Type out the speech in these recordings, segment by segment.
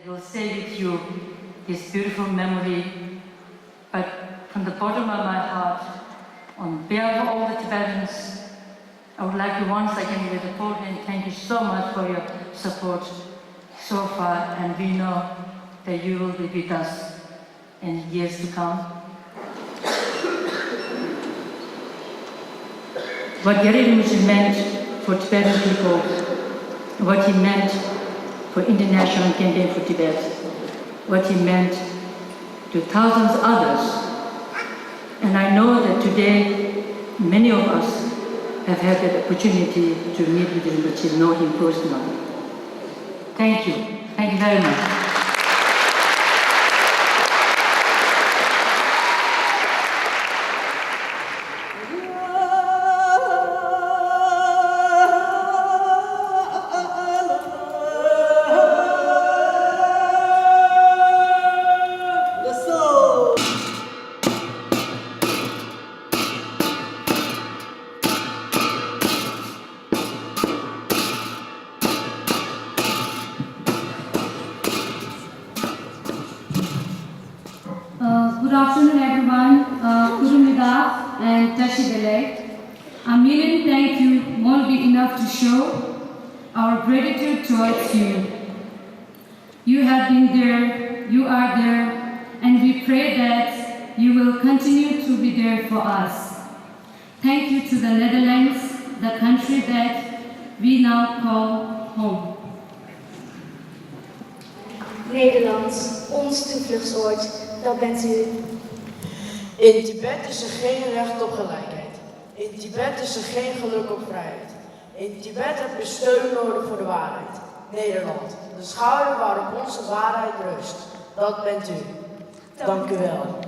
It will stay with you, this beautiful memory. But from the bottom of my heart, on behalf of all the Tibetans, I would like to once again with a full hand thank you so much for your support so far, and we know that you will be with us in years to come. What Yeririmuchi meant for Tibetan people, what he meant for International Campaign for Tibet, what he meant to thousands of others. And I know that today many of us have had the opportunity to meet with Rinpoche, know him personally. Thank you. Thank you very much. Good afternoon, everyone. Kurumida and Tashibele. A million thank you won't be enough to show our gratitude towards you. You have been there, you are there, and we pray that you will continue to be there for us. Thank you to the Netherlands, the country that we now call home. Nederland, ons toevluchtsoord, dat bent u. In Tibet is er geen recht op gelijkheid. In Tibet is er geen geluk op vrijheid. In Tibet heb je steun nodig voor de waarheid. Nederland, de schouder waarop onze waarheid rust, dat bent u. Dank u wel.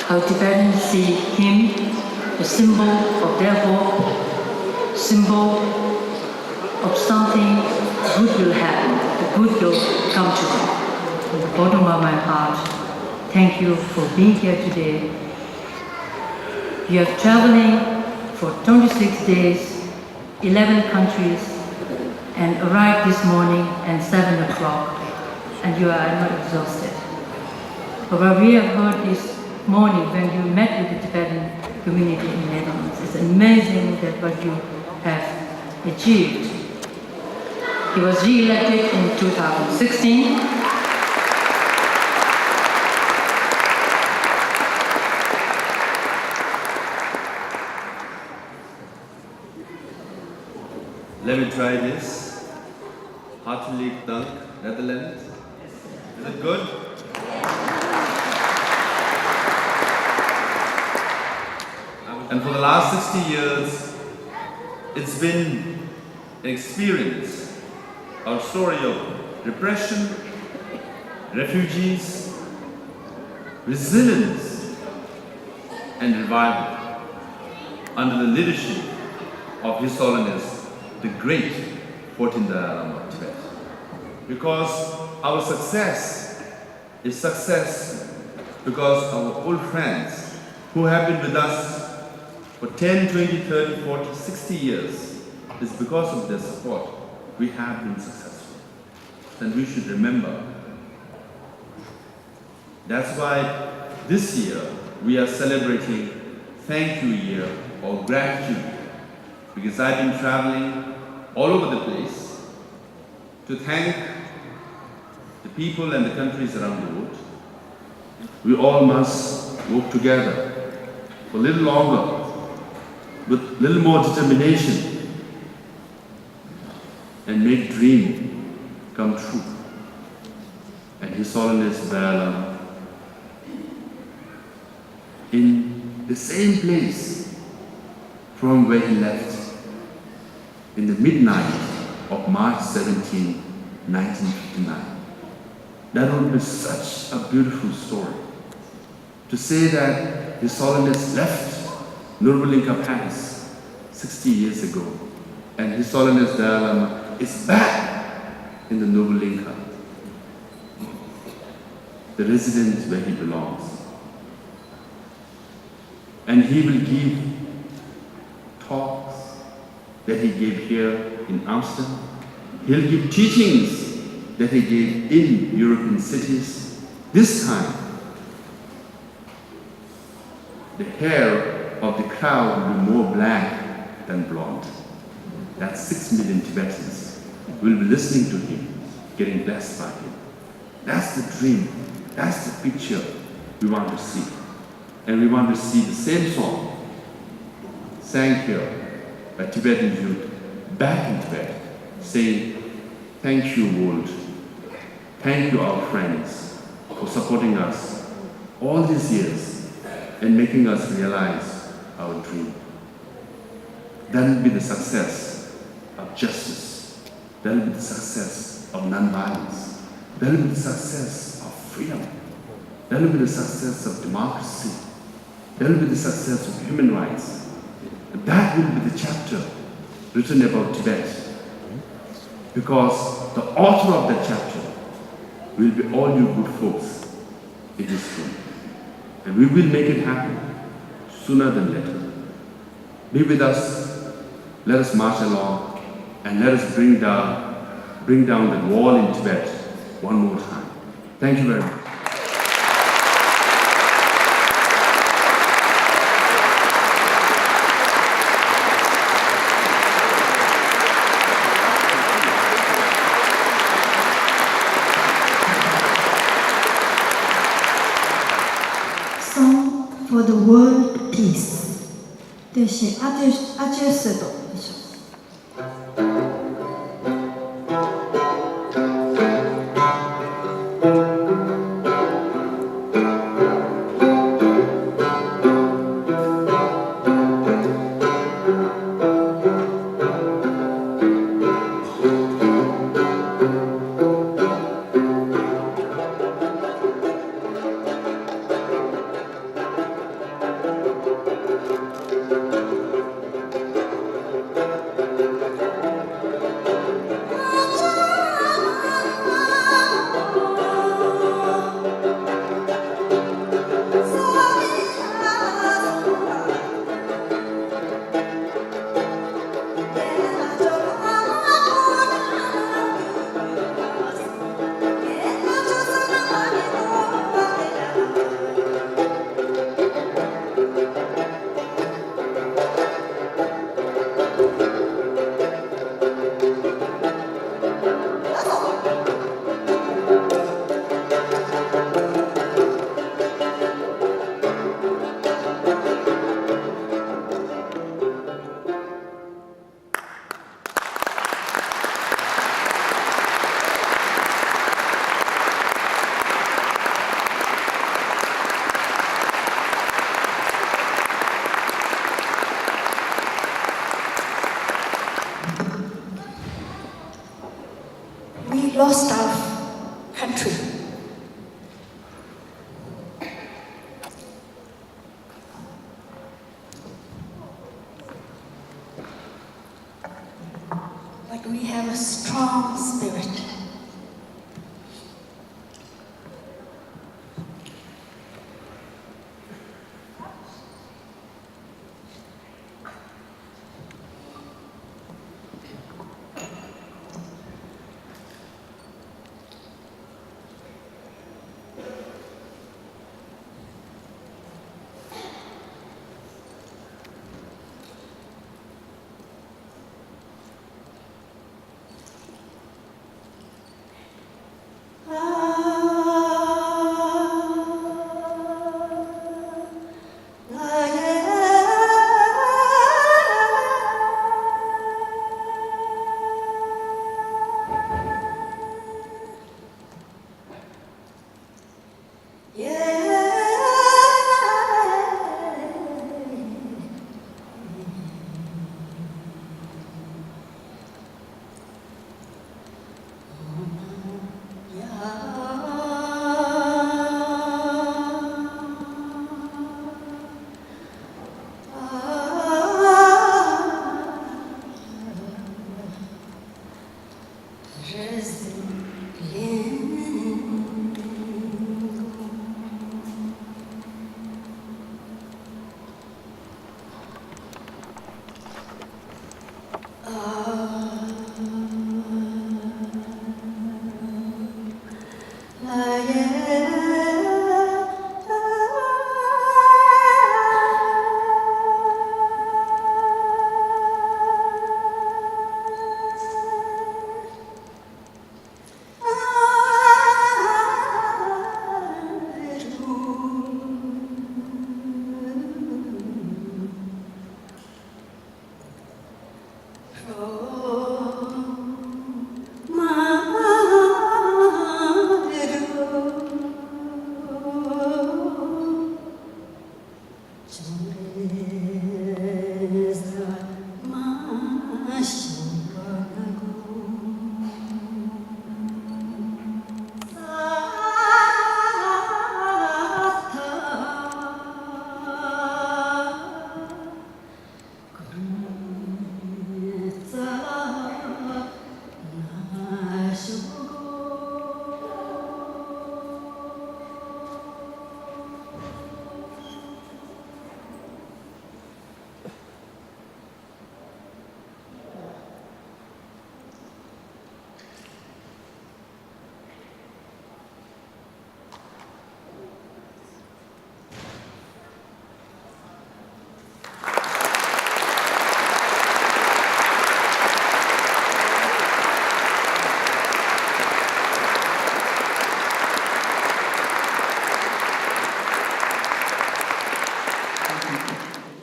How Tibetans see him, the symbol of their hope, symbol of something good will happen, the good will come to them. From the bottom of my heart, thank you for being here today. You are traveling for 26 days, 11 countries, and arrived this morning at 7 o'clock, and you are not exhausted. But what we have heard this morning when you met with the Tibetan community in the Netherlands, it's amazing that what you have achieved. He was re-elected in 2016. Let me try this. Hartelijk Dank Nederland. Is it good? And for the last 60 years, it's been an experience, our story of repression, refugees, resilience, and revival under the leadership of His Holiness, the great 14th Dalai Lama of Tibet. Because our success is success because our old friends who have been with us for 10, 20, 30, 40, 60 years, is because of their support we have been successful. Then we should remember. That's why this year we are celebrating Thank You Year or Gratitude, because I've been traveling all over the place to thank the people and the countries around the world, we all must work together for a little longer, with a little more determination, and make dream come true. And His Holiness Dalai Lama, in the same place from where he left in the midnight of March 17, 1959. That would be such a beautiful story. To say that His Holiness left Nurbulinka Palace 60 years ago, and His Holiness Dalai Lama is back in the Nurbulinka, the residence where he belongs. And he will give talks that he gave here in Amsterdam. He'll give teachings that he gave in European cities. This time, the hair of the crowd will be more black than blonde. That's 6 million Tibetans will be listening to him, getting blessed by him. That's the dream. That's the picture we want to see. And we want to see the same song sang here by Tibetan youth back in Tibet, saying, thank you world, thank you our friends for supporting us all these years and making us realize our dream. That will be the success of justice. That will be the success of non-violence. That will be the success of freedom. That will be the success of democracy. That will be the success of human rights. And that will be the chapter written about Tibet. Because the author of that chapter will be all you good folks in this room. And we will make it happen sooner than later. Be with us, let us march along, and let us bring down the wall in Tibet one more time. Thank you very much. Song for the world peace. 这是阿杰斯的一首。Lost our country. But we have a strong spirit.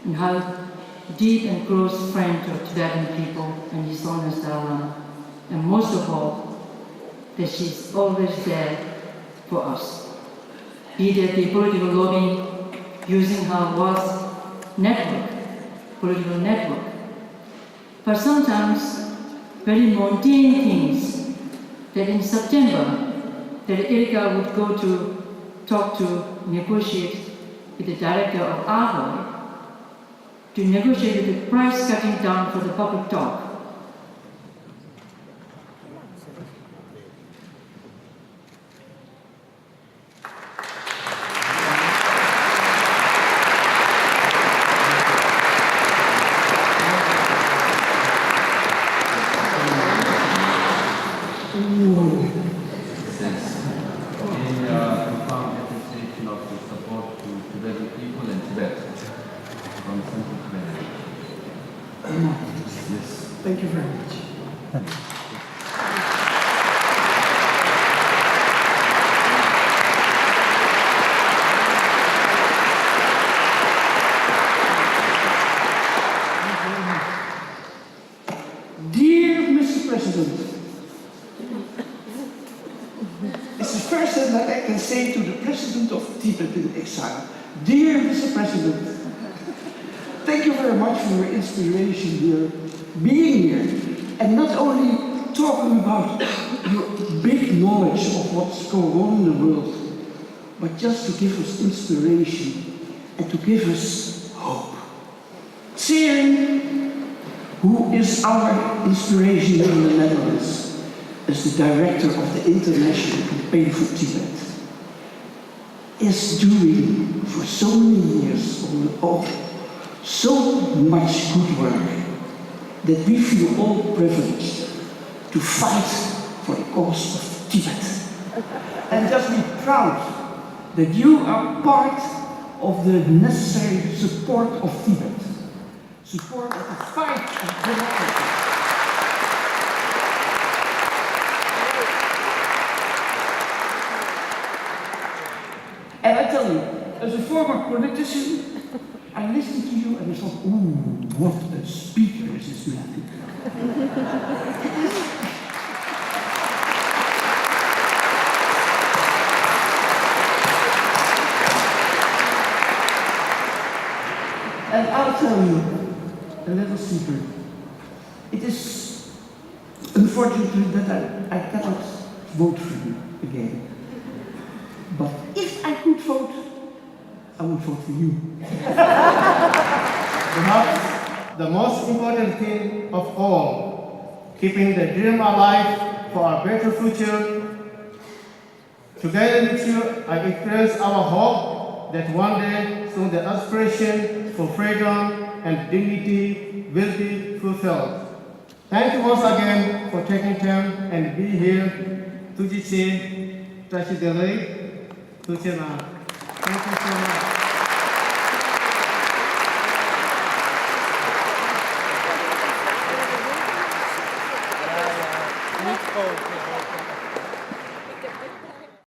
And how deep and close friend to Tibetan people and His Holiness Dalai Lama. And most of all, that she's always there for us. Be there the political lobbying, using her vast network, political network. But sometimes very mundane things that in September, that Erica would go to talk to, negotiate with the director of Ahoy, to negotiate the price cutting down for the public talk. Thank you very much. Dear Mr. President, it's the first thing that I can say to the President of Tibet in exile. Dear Mr. President, thank you very much for your inspiration here, being here, and not only talking about your big knowledge of what's going on in the world, but just to give us inspiration and to give us hope. Tsering, who is our inspiration in the Netherlands, is the director of the International Campaign for Tibet, is doing for so many years so much good work that we feel all privileged to fight for the cause of Tibet. And just be proud that you are part of the necessary support of Tibet, support of the fight of democracy. And I tell you, as a former politician, I listened to you and I thought, ooh, what a speaker is this man. And I'll tell you a little secret. It is unfortunate that I cannot vote for you again. But if I could vote, I would vote for you. Perhaps the most important thing of all, keeping the dream alive for a better future. Together with you, I express our hope that one day soon the aspiration for freedom and dignity will be fulfilled. Thank you once again for taking time and be here. Tujiche, Tashi Delay, Tuchema. Thank you so much. Niet koken.